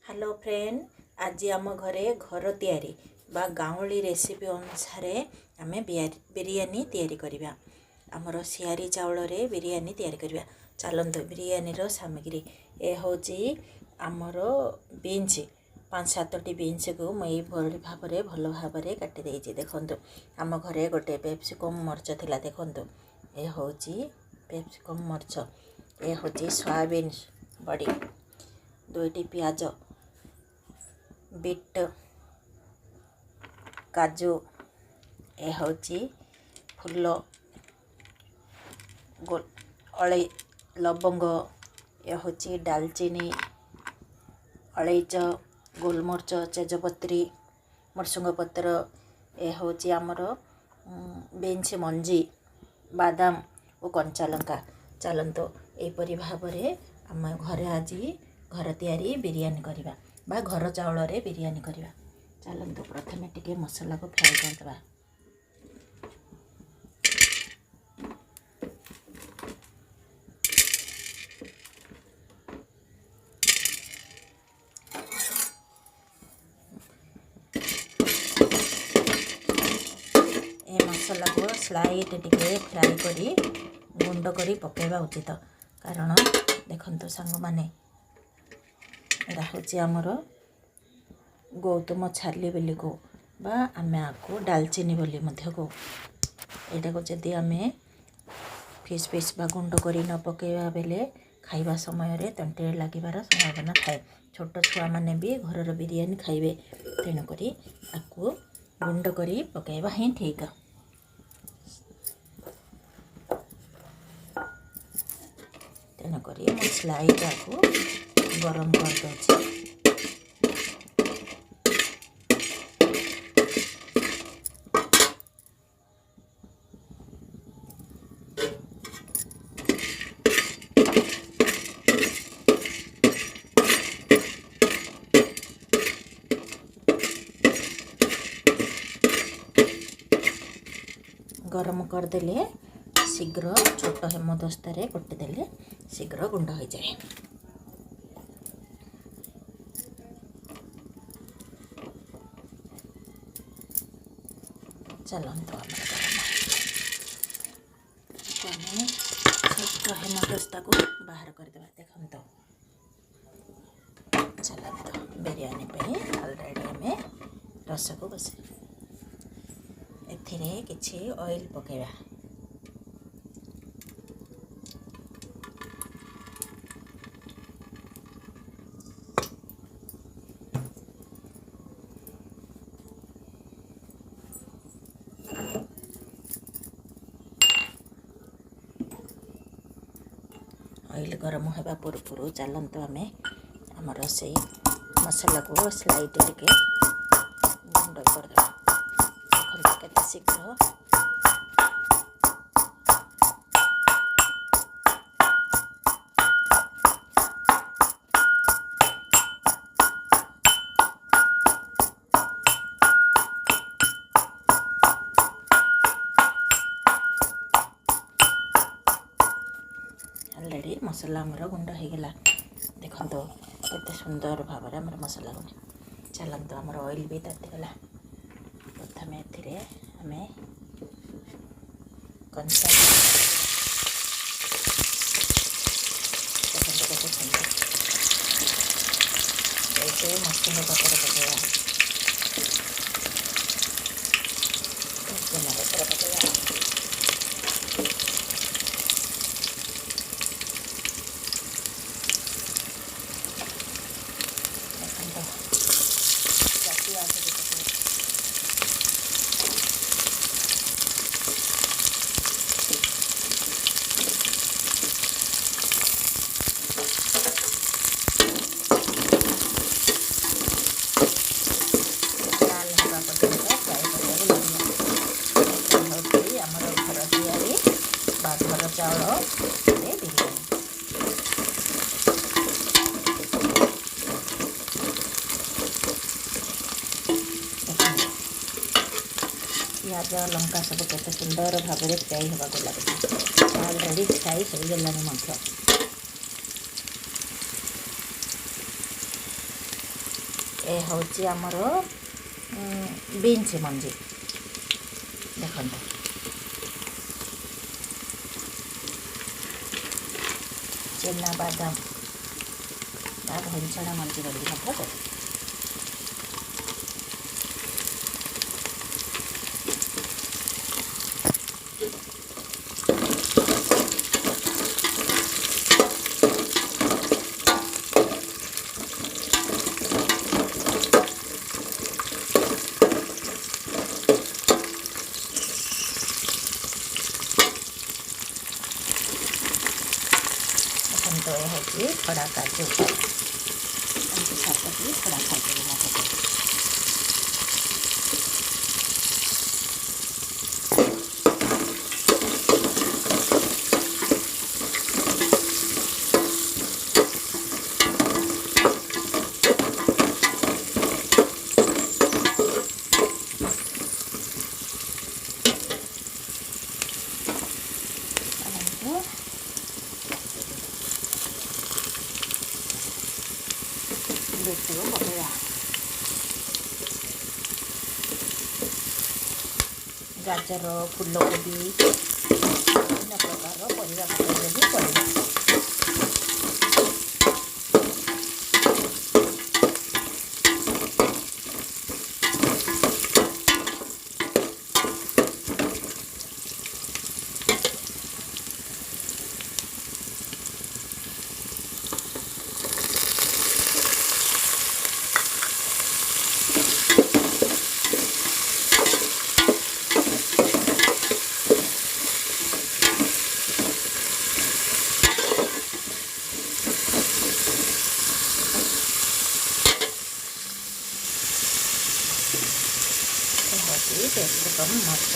Hello friend, आज आम घरे घर तियारी बा गाउली रेसिपी अनुसार आम बिरयानी तैयारी करवा। आमर सियारी चाउल रे बिरयानी तैयारी करवा। चलते बिरयानी रो सामग्री ए होची आमर बीन्स 5-7टी बीन्स को मुझे भाव में भल भाव में काटी देछि। देखंतु आम घरे गोटे पेप्सिकम मर्च थिला। देखंतु ए होची पेप्सिकम मर्च, ए होची सोयाबीन बड़ी, 2टी प्याज, बीट, काजू, ए होची फुल, अळई, लवंग, ए होची दालचीनी, अलैच, गोलमर्च, तेजपत्री, मरसुंग पत्र, ए होची आमर बीन्स मंजी, बादाम और कंचा लंका। चलतो एपरी भाव में आम घरे आज घर तैयारी बिरयानी करवा बा घर चाउल रे बिरयानी करवा। चलतो प्रथमे टिके मसला को फ्राई करदबा। ए मसला को स्लाइट टिके फ्राई करी गुंड करी पकेबा उचित, कारण देखंतु सांग माने एरा होची आमर गौतम छाली बोली को बा आमे आको दालचीनी बोली मध्य को। एटा को जदि आमे फिस फिस बा गुंड करी न पकेबा बेले खाइबा समय रे तंटे लागिबार संभावना थाए। छोट छुआ माने भी घर बिरयानी खाइबे, तेणु करी आको गुंड करी पकेबा ही ठीक। तेणु करी मसला एटा को गरम कर दउछि। गरम करदेले शीघ्र छोट हेमदस्तारे कुटिदेले शीघ्र गुंड हो जाए। चलतो छोट हेमदस्ता को बाहर करदे। देखो चलतो बिरयानी पे ऑलरेडी आम रस को बसे एथिरे किछि ऑयल पकेबा। ऑयल गरम होगा पूर्व चलते आम आमर से मसला को स्लाइड टिके गुंड करदे। केते शीघ्र ऑलरेडी मसला आमर गुंड हो गला। देखो केते सुंदर भाव में आमर मसला गुंड। चलतो आमर ऑयल भी तातीगला। प्रथम एथिरे आमे कंचा ऐसे मसला पत्र पकेगा। घर चाउल बिरयानी पियाज लंका सब केते सुंदर भाव में फ्राई होगा लगे। ऑलरेडी फ्राई हो गलानी। ए हूँ आमर बीन्स मंजी देखो चेना बादाम घंचड़ा मंजी कर तो ये हूँ खड़ा काजू सातटी खड़ा काजू पकड़ा गाजर फूलकोबी विभिन्न प्रकार परिवा पकड़े भी पड़ेगा। टेस्ट कम मर्च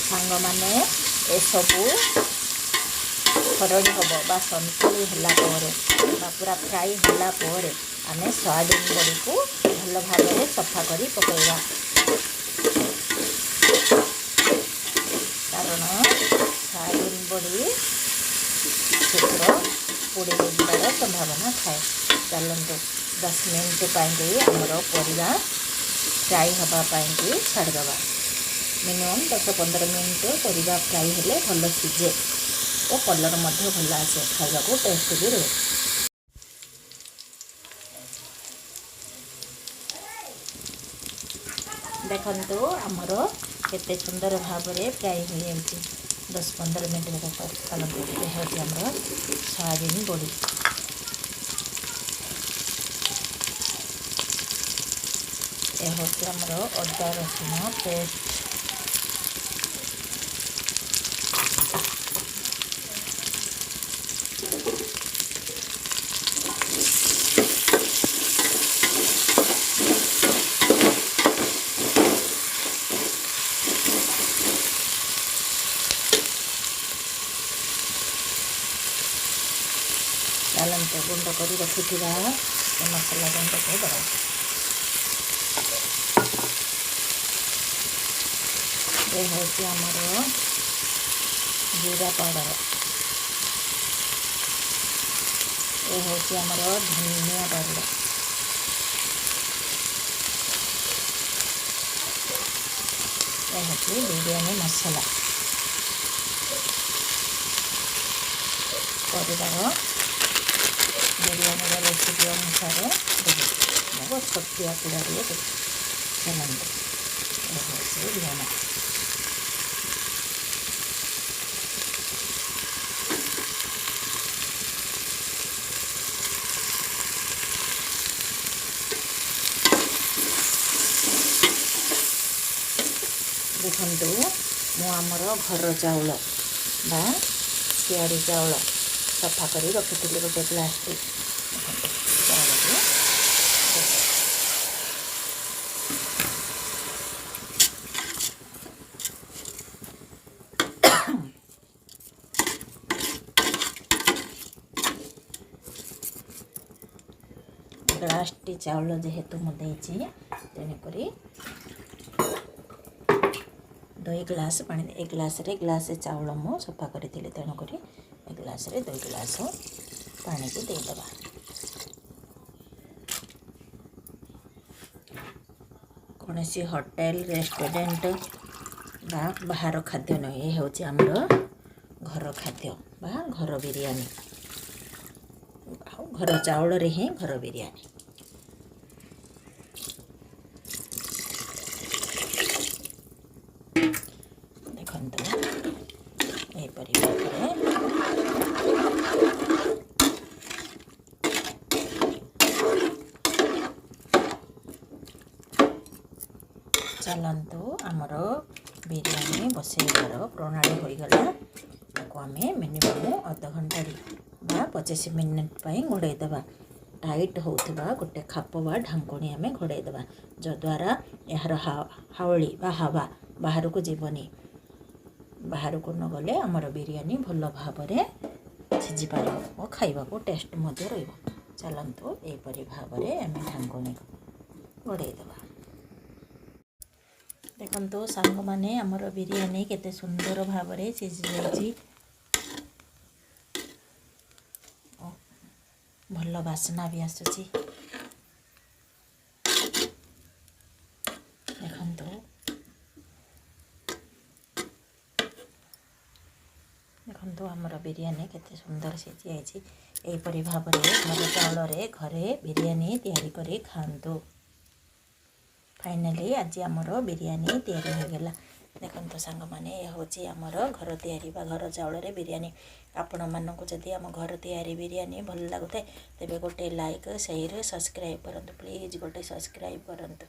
सांग माने ए सबू खरड़ी हम बा संतुली है पूरा फ्राई है आम सोयाबीन बड़ी को भल भाव सफा कर पकड़ा कारण सोयाबीन बड़ी शीघ्र पोड़ी जार संभावना थाए। चलते 10 मिनट आमर परिवा फ्राई हाँपाई छाड़द मिनिमम 10-15 मिनट परिवा फ्राई हेले भल सीझे और कलर भल आसे खावा को टेस्ट भी रहे। देखो आमर केते सुंदर भाव में फ्राई हो जाए 10-15 मिनट चलते हूँ आमर सोयाबीन बड़ी यह हूँ आमर अदा रसुण पेस्ट चलते गुंड कर रखी मसला गुंड को दवा ये हूँ आमर जीरा पाउडर ये हूँ आमर धनिया पाउडर ये हूँ बिरयानी मसला परिवार बिरयानी रेसिपी अनुसार बहुत छटिया पिड़ा चलते बिरयानी देखु मुझर घर चाउल बा सियारी चाउल सफा कर रखी गोटे प्लास्टिक ग्लासटी चाउल जेहेतु मुझे तेणुक 2 ग्लास पानी 1 ग्लास रे ग्लासे चाउल मु सफा करी तेणुक 1 ग्लास रे 2 ग्लास पानी को देदेबा। कौन सी होटेल रेस्टोरेंट बा बाहर खाद्य न ये हूँ आमर घर खाद्य बा घर बिरयानी घर चाउल रे ही घर बिरयानी। देखंतु एपरी भाବରେ चलतु आमर बिरयानी बसैबार प्रणाली हो गला। ताको आमे मिनिमम अध घंटा बा 25 मिनिट पई घोड़े देबा। टाइट होउथबा गोटे खाप बा ढांकुणी आमे घोड़े देबा जद्वारा यार हावली बा हवा बाहर को जीवनी। बाहर को न गले आमर बिरयानी भल भाबरे सिझी पारो और खाइबा को टेस्ट मध्य रहिबो। चलतु एपरी भाबरे आमे ढांकुणी घोड़े देबा। देखो सांग माने आमर बिरयानी केते सुंदर भाबरे सिझी जाइछि। भल बासना भी आसुछि। देखो आमर बिरयानी केते सुंदर सिझी जाइछि। एपरी भाबरे घर चाउल रे घरे बिरयानी तैयारी करी खांतु। फाइनाली आज आमर बिरयानी तैयारी हो गला। देखो सांग माने यह हूँ आमर घर तैयारी बा घर चाउल रे बिरयानी। आपण मानक जदि आम घर तैयारी बिरयानी भल लगुए तेबे गोटे लाइक शेयर सब्सक्राइब करंतु। प्लीज गोटे सब्सक्राइब करंतु।